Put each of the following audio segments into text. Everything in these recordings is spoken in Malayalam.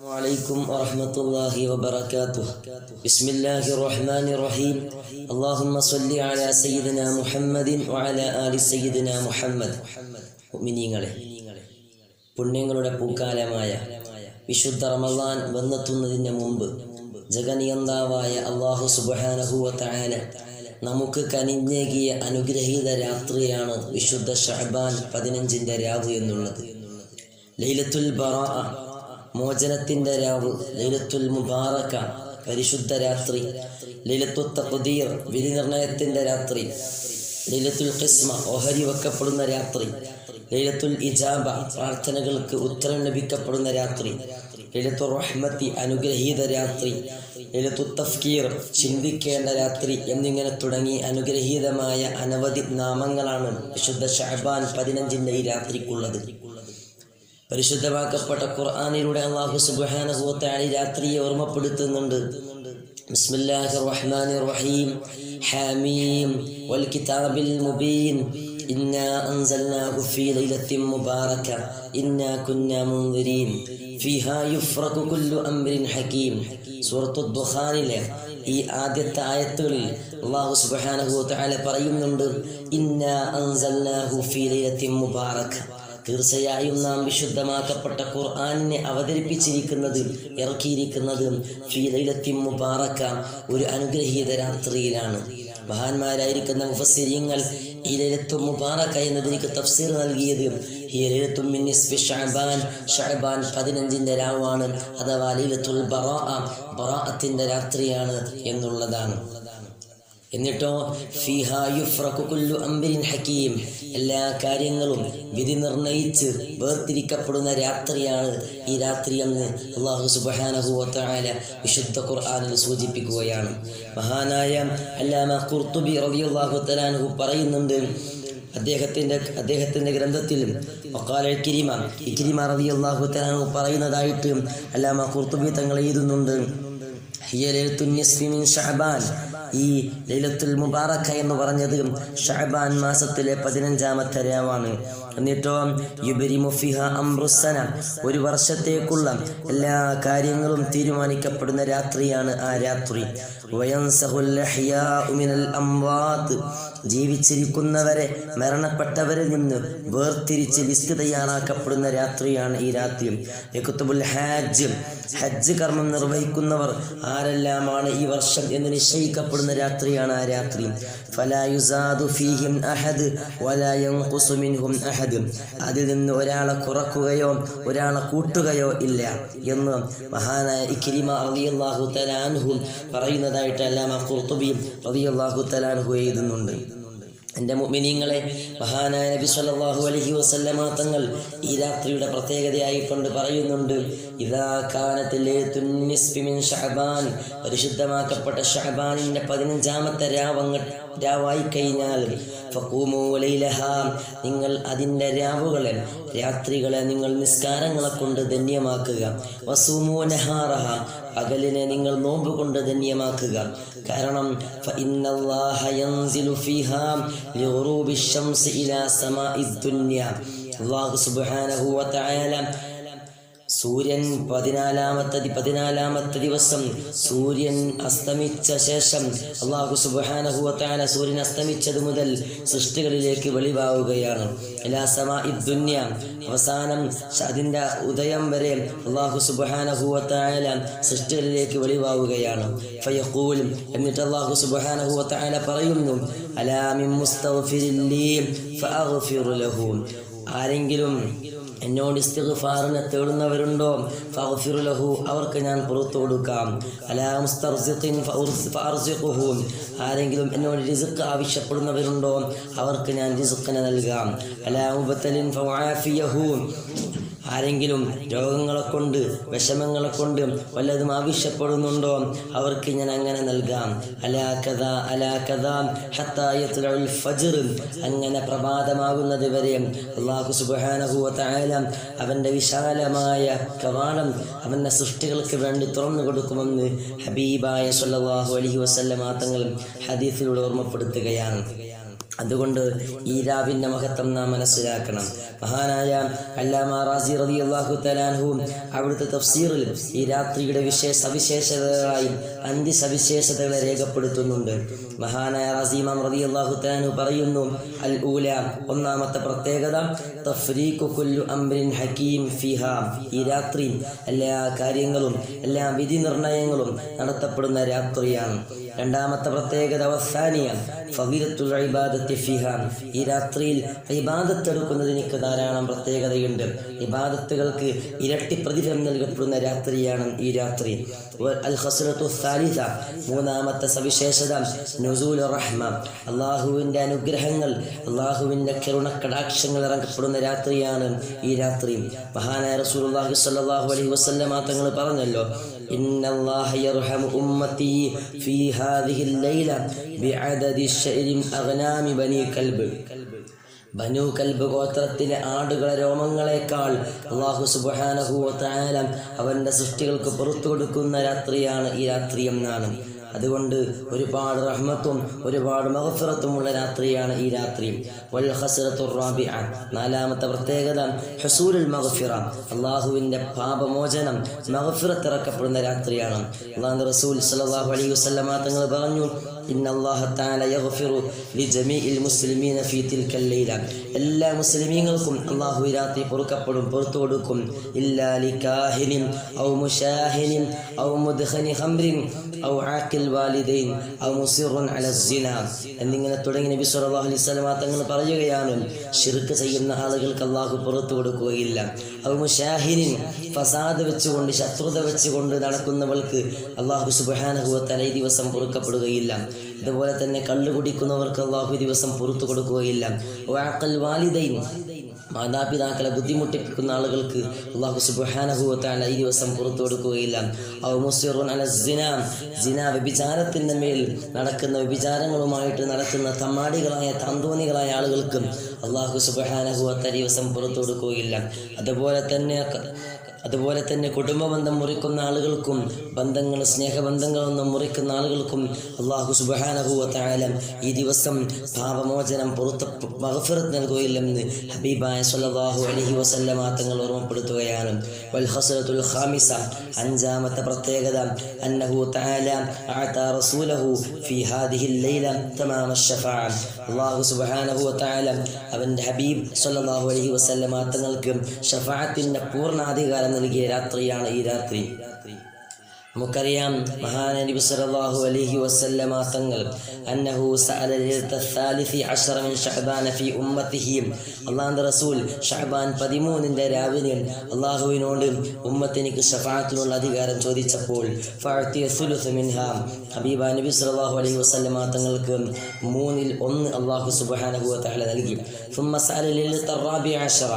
عليكم ورحمة الله وبركاته. بسم الله الرحمن الرحيم. اللهم صل على سيدنا محمد وعلى آل سيدنا محمد. മുഅ്മിനീങ്ങളെ, പുണ്യങ്ങളുടെ പൂക്കാലമായ വിശുദ്ധ റമളാൻ വന്നെത്തുന്നതിന് മുമ്പ് ജഗനിയന്താവായ അല്ലാഹു സുബ്ഹാനഹു വ തആല നമുക്ക് കനിഞ്ഞേകിയ അനുഗ്രഹീത രാത്രിയാണ് വിശുദ്ധ ശഅബാൻ 15-ന്റെ രാവ് എന്നുള്ളത്. ലൈലത്തുൽ ബറാഅ, മോചനത്തിന്റെ രാവ്. ലൈലത്തുൽ മുബാറക, പരിശുദ്ധ രാത്രി. ലൈലത്തുൽ തഖ്ദീർ, വിധി നിർണയത്തിന്റെ രാത്രി. ലൈലത്തുൽ ഖിസ്മ, ഓഹരി വെക്കപ്പെടുന്ന രാത്രി. ലൈലത്തുൽ ഇജാബ, പ്രാർത്ഥനകൾക്ക് ഉത്തരം ലഭിക്കപ്പെടുന്ന രാത്രി. ലൈലത്തുൽ റഹ്മത്തി, അനുഗ്രഹീത രാത്രി. ലൈലത്തുൽ തഫ്കീർ, ചിന്തിക്കേണ്ട രാത്രി എന്നിങ്ങനെ തുടങ്ങി അനുഗ്രഹീതമായ അനവധി നാമങ്ങളാണ് വിശുദ്ധ ശഅബാൻ 15-ന്റെ ഈ രാത്രിക്കുള്ളത്. പരിശുദ്ധമാക്കപ്പെട്ട ഖുർആനിലൂടെ അല്ലാഹു സുബ്ഹാനഹു വ തആല രാത്രിയെ ഓർമ്മപ്പെടുത്തുന്നുണ്ട്. ബിസ്മില്ലാഹിർ റഹ്മാനിർ റഹീം. ഹാമീം വൽ കിതാബിൽ മുബീൻ. ഇന്നാ അൻസൽനാഹു ഫീ ലൈലത്തിൻ മുബാറക ഇന്നാ കുന്നാ മുൻദിരീൻ ഫീഹാ യുഫ്റഖു കുല്ലു അംരിൻ ഹകീം. സൂറത്തുൽ ദുഖാനിലെ ഈ ആദ്യത്തെ ആയത്തുകളിൽ അല്ലാഹു സുബ്ഹാനഹു വ തആല പറയുന്നുണ്ട്, ഇന്നാ അൻസൽനാഹു ഫീ ലൈലത്തിൻ മുബാറക, തീർച്ചയായും നാം വിശുദ്ധമാക്കപ്പെട്ട ഖുർആനിനെ അവതരിപ്പിച്ചിരിക്കുന്നത്, ഇറക്കിയിരിക്കുന്നത് ഫീ ലൈലത്തിൻ മുബാറക, ഒരു അനുഗ്രഹീത രാത്രിയിലാണ്. മഹാന്മാരായിരിക്കുന്ന മുഫസ്സിരീങ്ങൾ ഈ ലൈലത്തുൽ മുബാറക എന്നതിലേക്ക് തഫ്സീർ നൽകിയത് ഈ ലൈലത്തുൽ മിൻ നിസ്ഫി ശഅബാൻ, ശഅബാൻ 15-ന്റെ രാവാണ്, അഥവാ ലൈലത്തുൽ ബറാഅ, ബറാഅത്തിന്റെ രാത്രിയാണ് എന്നുള്ളതാണ്. എന്നിട്ടോ ഫീഹാ യുഫ്റഖു കുല്ലു അംരിൻ ഹകീം, എല്ലാ കാര്യങ്ങളും വിധി നിർണയിച്ച് വേർതിരിക്കപ്പെടുന്ന രാത്രിയാണ് ഈ രാത്രി എന്ന് അല്ലാഹു സുബ്ഹാനഹു വ തആല വിശുദ്ധ ഖുർആനിൽ സൂചിപ്പിക്കുകയാണ്. മഹാനായ അല്ലാമ ഖുർത്തുബി റളിയല്ലാഹു തആല അൻഹു പറയുന്നുണ്ട്, അദ്ദേഹത്തിന്റെ ഗ്രന്ഥത്തിൽ വഖാല ഇക്രിമ റളിയല്ലാഹു തആല അൻഹു പറയുന്നതായിട്ട് അല്ലാമ ഖുർത്തുബി തങ്ങൾ എഴുതുന്നുണ്ട്, ഹിയ ലൈലത്തുൻ നിസ്ഫി മിൻ ശഅബാൻ, ഈ ലൈലത്തുൽ മുബാറക എന്ന് പറഞ്ഞത് ശഅബാൻ മാസത്തിലെ 15-ാമത്തെ രാവാണ്. എന്നിട്ടോ യുബരിമു ഫിഹാ അംറുസ്സന, ഒരു വർഷത്തേക്കുള്ള എല്ലാ കാര്യങ്ങളും തീരുമാനിക്കപ്പെടുന്ന രാത്രിയാണ് ആ രാത്രി. വയൻസഹുൽ അഹ്യാഉ മിനൽ അംവാത്, ജീവിച്ചിരിക്കുന്നവരെ മരണപ്പെട്ടവരിൽ നിന്ന് വേർതിരിച്ച് ലിസ്റ്റ് തയ്യാറാക്കപ്പെടുന്ന രാത്രിയാണ് ഈ രാത്രി. യക്തുബുൽ ഹജ്ജ്, ഹജ്ജ് കർമ്മം നിർവഹിക്കുന്നവർ ആരെല്ലാമാണ് ഈ വർഷം എന്ന് നിശ്ചയിക്കപ്പെടുന്ന രാത്രിയാണ് ആ രാത്രി. ഫലാ യുസാദു ഫീഹിം അഹദ് വലാ യൻഖുസു മിൻഹും അഹദ്, അതിൽ നിന്ന് ഒരാളെ കുറക്കുകയോ ഒരാളെ കൂട്ടുകയോ ഇല്ല എന്ന് മഹാനായ ഇക്രിമ റളിയല്ലാഹു തആല അൻഹു പറയുന്നതായിട്ട് അല്ലാമ ഖുർത്തുബി റളിയല്ലാഹു തആല അൻഹു എഴുതുന്നുണ്ട്. എൻ്റെ മുഅ്മിനീങ്ങളെ, മഹാനായ നബി സല്ലല്ലാഹു അലൈഹി വസല്ലമ തങ്ങൾ ഈ രാത്രിയുടെ പ്രത്യേകതയായിക്കൊണ്ട് പറയുന്നുണ്ട്, ഇദാ കാനത്ത് ലൈലത്തുൻ നിസ്ഫി മിൻ ശഅബാൻ, പരിശുദ്ധമാക്കപ്പെട്ട ശഅബാനിന്റെ 15-ാമത്തെ രാവായി കഴിഞ്ഞാൽ ഫഖൂമു ലൈലഹാ, നിങ്ങൾ അതിൻ്റെ രാവുകളെ, രാത്രികളെ നിങ്ങൾ നിസ്കാരങ്ങളെ കൊണ്ട് ധന്യമാക്കുക. വസൂമു നഹാറഹ, പകലിനെ നിങ്ങൾ നോമ്പ് കൊണ്ട് ധന്യമാക്കുക. കാരണം ഫഇന്നല്ലാഹ യൻസിലു ഫീഹാ ലിഗുറൂബി ശംസി ഇലാ സമാഇദ് ദുനിയ, അല്ലാഹു സുബ്ഹാനഹു വ തആല സൂര്യൻ 14-ാമത്തെ ദിവസം സൂര്യൻ അസ്തമിച്ച ശേഷം അല്ലാഹു സുബ്ഹാനഹു വ തആല സൂര്യൻ അസ്തമിച്ചത് മുതൽ സൃഷ്ടികളിലേക്ക് വെളിവാവുകയാണ്. ഇലാ സമാഇദ് ദുനിയ, അവസാനം അതിൻ്റെ ഉദയം വരെ അല്ലാഹു സുബ്ഹാനഹു വ തആല സൃഷ്ടികളിലേക്ക് വെളിവാവുകയാണ്. ഫയഖൂൽ, എന്നിട്ട് അല്ലാഹു സുബ്ഹാനഹു വ തആല പറയുന്നു, അലാ മിൻ മുസ്തഗ്ഫിരിൻ ലീ ഫഅഗ്ഫിറു ലഹു, ആരെങ്കിലും എന്നോട് ഇസ്തിഗ്ഫാറിനെ തേടുന്നവരുണ്ടോ ഫഅഗ്ഫിറു ലഹു, അവർക്ക് ഞാൻ പുറത്തു കൊടുക്കാം. അലാ മുസ്തർസിഖിൻ ഫഅർസിഖുഹു, ആരെങ്കിലും എന്നോട് റിസ്ക് ആവശ്യപ്പെടുന്നവരുണ്ടോ അവർക്ക് ഞാൻ റിസ്ഖിനെ നൽകാം. അലാ മുബ്തലിൻ ഫഅആഫിയഹു, ആരെങ്കിലും രോഗങ്ങളെ കൊണ്ട് വിഷമങ്ങളെ കൊണ്ട് വല്ലതും ആവശ്യപ്പെടുന്നുണ്ടോ അവർക്ക് ഞാൻ അങ്ങനെ നൽകാം. അലാ കദാ ഹത്താ യത്ലഉൽ ഫജ്ർ, അങ്ങനെ പ്രഭാതമാകുന്നത് വരെ അല്ലാഹു സുബ്ഹാനഹു വ തആല അവൻ്റെ വിശാലമായ കവാടം അവൻ്റെ സൃഷ്ടികൾക്ക് വേണ്ടി തുറന്നു കൊടുക്കുമെന്ന് ഹബീബായ സ്വല്ലല്ലാഹു അലൈഹി വസല്ലമ തങ്ങൾ ഹദീസിലൂടെ ഓർമ്മപ്പെടുത്തുകയാണ്. അതുകൊണ്ട് ഈ രാവിൻ്റെ മഹത്വം നാം മനസ്സിലാക്കണം. മഹാനായ അല്ലാമ റാസി റളിയല്ലാഹു തആല അൻഹു അവിടുത്തെ തഫ്സീറിൽ ഈ രാത്രിയുടെ സവിശേഷതകളായി 5 സവിശേഷതകളെ രേഖപ്പെടുത്തുന്നുണ്ട്. മഹാനായ റാസി ഇമാം റളിയല്ലാഹു തആല അൻഹു പറയുന്നു, അൽ ഊല, ഒന്നാമത്തെ പ്രത്യേകത, തഫ്രീഖു കുല്ലു അംറിൻ ഹകീം ഫിഹാ, ഈ രാത്രി എല്ലാ കാര്യങ്ങളും എല്ലാ വിധി നിർണയങ്ങളും നടത്തപ്പെടുന്ന രാത്രിയാണ്. രണ്ടാമത്തെ പ്രത്യേകത, വസാനിയ ഫളീലത്തുൽ ഇബാദത്തി ഫിഹാ, ഈ രാത്രിയിൽ ഇബാദത്ത് എടുക്കുന്നതിന് ധാരാളം പ്രത്യേകതയുണ്ട്. ഇബാദത്തുകൾക്ക് ഇരട്ടി പ്രതിഫലം നൽകപ്പെടുന്ന രാത്രിയാണ് ഈ രാത്രി. അൽ ഖസ്റത്തു സാലിസ, മൂന്നാമത്തെ സവിശേഷത, നുസൂൽ റഹ്മ, അള്ളാഹുവിൻ്റെ അനുഗ്രഹങ്ങൾ, അള്ളാഹുവിൻ്റെ കരുണക്കടാക്ഷങ്ങൾ ഇറങ്ങപ്പെടുന്ന രാത്രിയാണ് ഈ രാത്രി. മഹാനായ റസൂലുള്ളാഹി സ്വല്ലല്ലാഹു അലൈഹി വസല്ലമ തങ്ങൾ പറഞ്ഞല്ലോ, ഇന്നല്ലാഹ യർഹമു ഉമ്മത്തി ഫീ ഹാദിഹിൽ ലൈല ബിഅദദി ശഅരിൻ അഗ്നാമി ബനി കൽബ്, ബനു കൽബ് ഗോത്രത്തിലെ ആടുകളെ രോമങ്ങളെക്കാൾ അല്ലാഹു സുബ്ഹാനഹു വ തആല അവൻ്റെ സൃഷ്ടികൾക്ക് പുറത്തു കൊടുക്കുന്ന രാത്രിയാണ് ഈ രാത്രി എന്നാണ്. അതുകൊണ്ട് ഒരുപാട് റഹ്മത്തും ഒരുപാട് മഗ്ഫിറത്തുമുള്ള രാത്രിയാണ് ഈ രാത്രി. വൽ ഖസ്റത്തുർ റാബിഅ, നാലാമത്തെ പ്രത്യേകത, ഹുസൂലുൽ മഗ്ഫിറ, അല്ലാഹുവിൻ്റെ പാപമോചനം മഗ്ഫിറത്ത് ഇറക്കപ്പെടുന്ന രാത്രിയാണ്. അല്ലാഹുവിൻ്റെ റസൂൽ സ്വല്ലല്ലാഹു അലൈഹി വസല്ലമ തങ്ങൾ പറഞ്ഞു, ഇന്നല്ലാഹ തആല യഗ്ഫിറു ലിജമീഇൽ മുസ്ലിമീന ഫീ തിൽക്കൽ ലൈല, എല്ലാ മുസ്ലിമീങ്ങൾക്കും അല്ലാഹു ഈ രാത്രി പൊറുക്കപ്പെടും, പുറത്തു കൊടുക്കും. ഇല്ലാ ലികാഹിനിൻ ഔ മുശാഹിനിൻ ഔ മുദ്ഖനി ഖംറിൻ ഔ ആഖിൽ വാലിദൈൻ ഔ മുസിറുൻ അല സിന എന്നിങ്ങനെ തുടങ്ങി നബി സല്ലല്ലാഹു അലൈഹി വസല്ലമ തങ്ങൾ പറയുകയാണ്, ശിർക്ക് ചെയ്യുന്ന ആളുകൾക്ക് അല്ലാഹു പുറത്തു കൊടുക്കുകയില്ല. ഔ മുശാഹിനിൻ, ഫസാദ് വെച്ചുകൊണ്ട് ശത്രുത വെച്ചുകൊണ്ട് നടക്കുന്നവൾക്ക് അല്ലാഹു സുബ്ഹാനഹു വ തആല ഈ ദിവസം പൊറുക്കപ്പെടുകയില്ല. അതുപോലെ തന്നെ കള്ളു കുടിക്കുന്നവർക്ക് അല്ലാഹു ഈ ദിവസം പുറത്തു കൊടുക്കുകയില്ല. വഅഖൽ വാലിദൈൻ, മാതാപിതാക്കളെ ബുദ്ധിമുട്ടിപ്പിക്കുന്ന ആളുകൾക്ക് അല്ലാഹു സുബ്ഹാനഹു വ തആല ഈ ദിവസം പുറത്തു കൊടുക്കുകയില്ല. ഔ മുസിറുൻ അല സിന, സിന വ്യഭിചാരത്തിൻ്റെ മേൽ നടക്കുന്ന, വ്യഭിചാരങ്ങളുമായിട്ട് നടക്കുന്ന തമ്മാടികളായ താന്തോന്നികളായ ആളുകൾക്ക് അല്ലാഹു സുബ്ഹാനഹു വ തആല ഈ ദിവസം പുറത്തു കൊടുക്കുകയില്ല. അതുപോലെ തന്നെ കുടുംബബന്ധം മുറിക്കുന്ന ആളുകൾക്കും ബന്ധങ്ങൾ സ്നേഹബന്ധങ്ങളൊന്നും മുറിക്കുന്ന ആളുകൾക്കും അല്ലാഹു സുബ്ഹാനഹു വ തആല ഈ ദിവസം പാപമോചനം മഗ്ഫിറത്ത് നൽകുകയില്ലെന്ന് ഹബീബായ സ്വല്ലല്ലാഹു അലൈഹി വസല്ലമ തങ്ങൾ ഓർമ്മപ്പെടുത്തുകയാണ്. വൽ ഖസ്റത്തുൽ ഖാമിസ, അഞ്ചാമത്തെ പ്രത്യേകത, അന്നഹു തആല അഅതാ റസൂലഹു ഫീ ഹാദിഹിൽ ലൈല തമാമ ശഫാഅ, അല്ലാഹു സുബ്ഹാനഹു വ തആല അവൻ്റെ ഹബീബ് സ്വല്ലല്ലാഹു അലൈഹി വസല്ലമ തങ്ങൾക്ക് ശഫാഅത്തിൻ്റെ പൂർണ്ണാധികാരം നൽകിയ രാത്രിയാണ് ഈ രാത്രി. നമുക്കറിയാം മഹാനായ നബി സല്ലല്ലാഹു അലൈഹി വസല്ലമ തങ്ങൾ അന്നഹു സഅല ലൈലത സാലിസി അശറ മിൻ ശഅബാൻ ഫീ ഉമ്മത്തിഹി, അല്ലാഹുവിൻ്റെ റസൂൽ ശഅബാൻ 13ന്റെ രാവിലെ അല്ലാഹുവിനോട് ഉമ്മത്തിനിക്ക് ശഫാഅത്തിനുള്ള അധികാരം ചോദിച്ചപ്പോൾ ഫഅതിയ സുലുസ് മിൻഹാ, ഹബീബ നബി സല്ലല്ലാഹു അലൈഹി വസല്ലമ തങ്ങൾക്ക് 1/3 അല്ലാഹു സുബ്ഹാനഹു വ തആല നൽകി. ثم سأل ليلة الرابع عشر,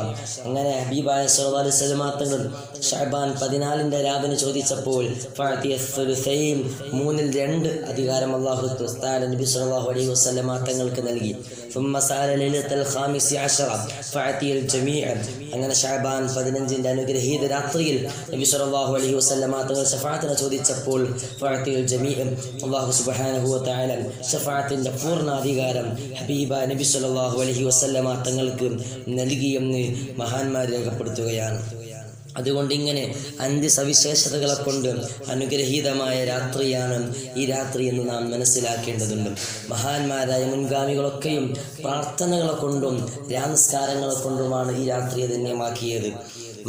അങ്ങനെ ഹബീബായ സല്ലല്ലാഹു അലൈഹി വസല്ലമ തങ്ങൾ ശഅബാൻ 14ന്റെ രാവിലെ ചോദിച്ചപ്പോൾ ഫഅതിയ സുലുസൈൻ 2/3 അധികാരം അല്ലാഹു തആല നബി സല്ലല്ലാഹു അലൈഹി വസല്ലമ തങ്ങൾക്ക് നൽകി. ثم سأل ليلة الخامس عشر فأتي الجميع, അങ്ങനെ ശഅബാൻ 15ന്റെ അനുഗ്രഹീത രാത്രിയിൽ നബി സല്ലല്ലാഹു അലൈഹി വസല്ലമ തങ്ങൾ ശഫാഅത്തിനെ ചോദിച്ചപ്പോൾ ഫഅതി الجميع, അല്ലാഹു സുബ്ഹാനഹു വ തആല ശഫാഅത്തിന്റെ പൂർണ്ണാധികാരം ഹബീബ നബി സല്ലല്ലാഹു അലൈഹി വസല്ലമ തങ്ങൾക്ക് നൽകിയെന്ന് മഹാന്മാർ രേഖപ്പെടുത്തുകയാണ്. അതുകൊണ്ട് ഇങ്ങനെ 5 സവിശേഷതകളെ കൊണ്ട് അനുഗ്രഹീതമായ രാത്രിയാണ് ഈ രാത്രി എന്ന് നാം മനസ്സിലാക്കേണ്ടതുണ്ട്. മഹാന്മാരായ മുൻഗാമികളൊക്കെയും പ്രാർത്ഥനകളെ കൊണ്ടും രാമസ്കാരങ്ങളെ കൊണ്ടുമാണ് ഈ രാത്രിയെ ധന്യമാക്കിയത്.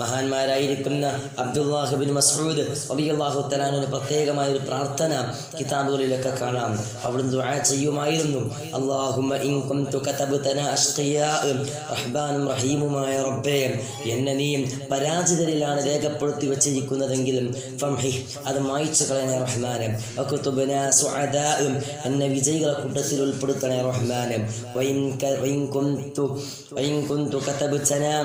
മഹാന്മാരായിരിക്കുന്ന അബ്ദുല്ലാഹ് ബിൻ മസ്ഊദ് റളിയല്ലാഹു തആല അൻഹു പ്രത്യേകമായ ഒരു പ്രാർത്ഥന കിതാബുകളിലൊക്കെ കാണാം. അവിടുന്ന് ദുആ ചെയ്യുമായിരുന്നു, അല്ലാഹുമ്മ ഇൻ കുൻതു കതബ്തനാ അഷ്ഖിയാ റഹ്മാനും റഹീമുമായ റബ്ബേ, എന്നെ നീ പരാജിതരിലാണ് രേഖപ്പെടുത്തി വെച്ചിരിക്കുന്നതെങ്കിലും ഫംഹി, അത് മായ്ച്ചു കളയണേ റഹ്മാനെ. വകുതുബ്നാ സുഅദാ, എന്നെ വിജയികളെ കൂട്ടത്തിൽ ഉൾപ്പെടുത്തണേ റഹ്മാനെ. വഇൻ കുൻതു കതബ്തനാ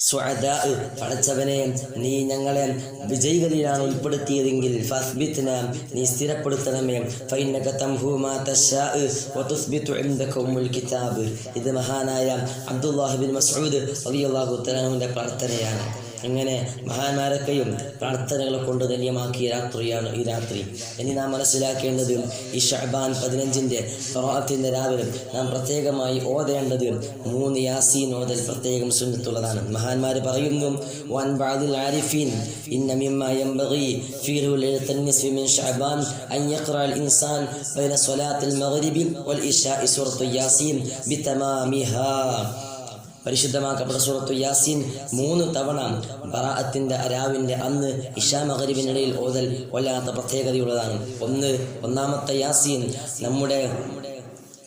സുഅദാ, പടച്ചവനെ നീ ഞങ്ങളെ വിജയികളിലാണ് ഉൾപ്പെടുത്തിയതെങ്കിൽ ഫസ്ബിത്ന, നീ സ്ഥിരപ്പെടുത്തണമേ. ഫഇന്നക തംഹു മാ തശാ വതുസ്ബിതു ഇൻദക ഉമ്മുൽ കിതാബ്. ഇത് മഹാനായ അബ്ദുല്ലാഹ് ബിൻ മസ്ഊദ് റളിയല്ലാഹു തആല അൻഹുവിന്റെ പ്രാർത്ഥനയാണ്. അങ്ങനെ മഹാന്മാരൊക്കെയും പ്രാർത്ഥനകളെ കൊണ്ട് ധന്യമാക്കിയ രാത്രിയാണ് ഈ രാത്രി. ഇനി നാം മനസ്സിലാക്കേണ്ടത് ഈ ഷഅബാൻ 15-ന്റെ ഖുർആത്തിന്റെ രാവിലെ നാം പ്രത്യേകമായി ഓതേണ്ടത് 3 യാസീൻ ഓതൽ പ്രത്യേകം സുന്നത്തുള്ളതാണ്. മഹാന്മാർ പറയുന്നു, വൻ ബഅദിൽ ആരിഫീൻ ഇന്ന മിമ്മാ യംബഗി ഫീ ലൈലത്തുൻ നിസ്ഫി മിൻ ഷഅബാൻ അൻ യഖറഅൽ ഇൻസാൻ ബൈന സ്വലാത്തിൽ മഗ്രിബി വൽ ഇശാഇ സൂറത്തു യാസീൻ ബിതമാമിഹാ. പരിശുദ്ധമാക്കപ്പെട്ട സൂറത്തു യാസീൻ 3 തവണ ബറാഅത്തിന്റെ രാവിന്റെ അന്ന് ഇശാ മഗ്രിബിനിടയിൽ ഓതൽ വല്ലാത്ത പ്രത്യേകതയുള്ളതാണ്. ഒന്നാമത്തെ യാസീൻ നമ്മുടെ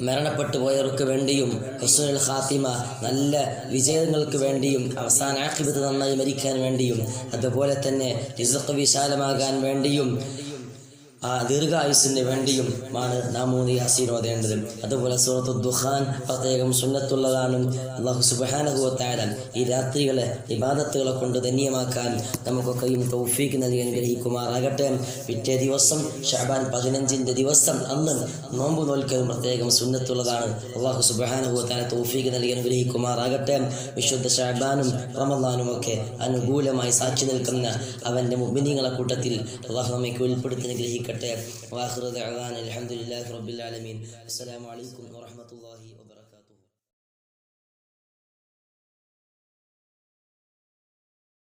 മരണപ്പെട്ടു പോയവർക്ക് വേണ്ടിയും ഹുസ്നുൽ ഖാത്തിമ നല്ല വിജയങ്ങൾക്ക് വേണ്ടിയും അവസാന ആഖിബത്ത് നന്നായി മരിക്കാൻ വേണ്ടിയും അതുപോലെ തന്നെ റിസ്ഖ് വിശാലമാകാൻ വേണ്ടിയും ദീർഘായുസിന് വേണ്ടിയും ആണ് നാം 3 യാസീൻ ഓതേണ്ടത്. അതുപോലെ സൂറത്തു ദുഖാൻ പ്രത്യേകം സുന്നത്തുള്ളതാണ്. അല്ലാഹു സുബ്ഹാനഹു വ തആല ഈ രാത്രികളെ ഇബാദത്തുകളെ കൊണ്ട് ധന്യമാക്കാൻ നമുക്കൊക്കെയും തൗഫീഖ് നൽകി അനുഗ്രഹിക്കുമാറാകട്ടെ. പിറ്റേ ദിവസം ഷഅബാൻ 15-ന്റെ ദിവസം അന്ന് നോമ്പ് നോൽക്കലും പ്രത്യേകം സുന്നത്തുള്ളതാണ്. അല്ലാഹു സുബ്ഹാനഹു വ തആല തൗഫീഖ് നൽകി അനുഗ്രഹിക്കുമാറാകട്ടെ. വിശുദ്ധ ഷഅബാനും റമളാനും ഒക്കെ അനുകൂലമായി സാക്ഷി നിൽക്കുന്ന അവൻ്റെ മുഅ്മിനീങ്ങളെ കൂട്ടത്തിൽ അല്ലാഹു നമ്മെ ഉൾപ്പെടുത്തി അനുഗ്രഹിക്കട്ടെ. وآخر دعوانا الحمد لله رب العالمين. السلام عليكم ورحمة الله وبركاته.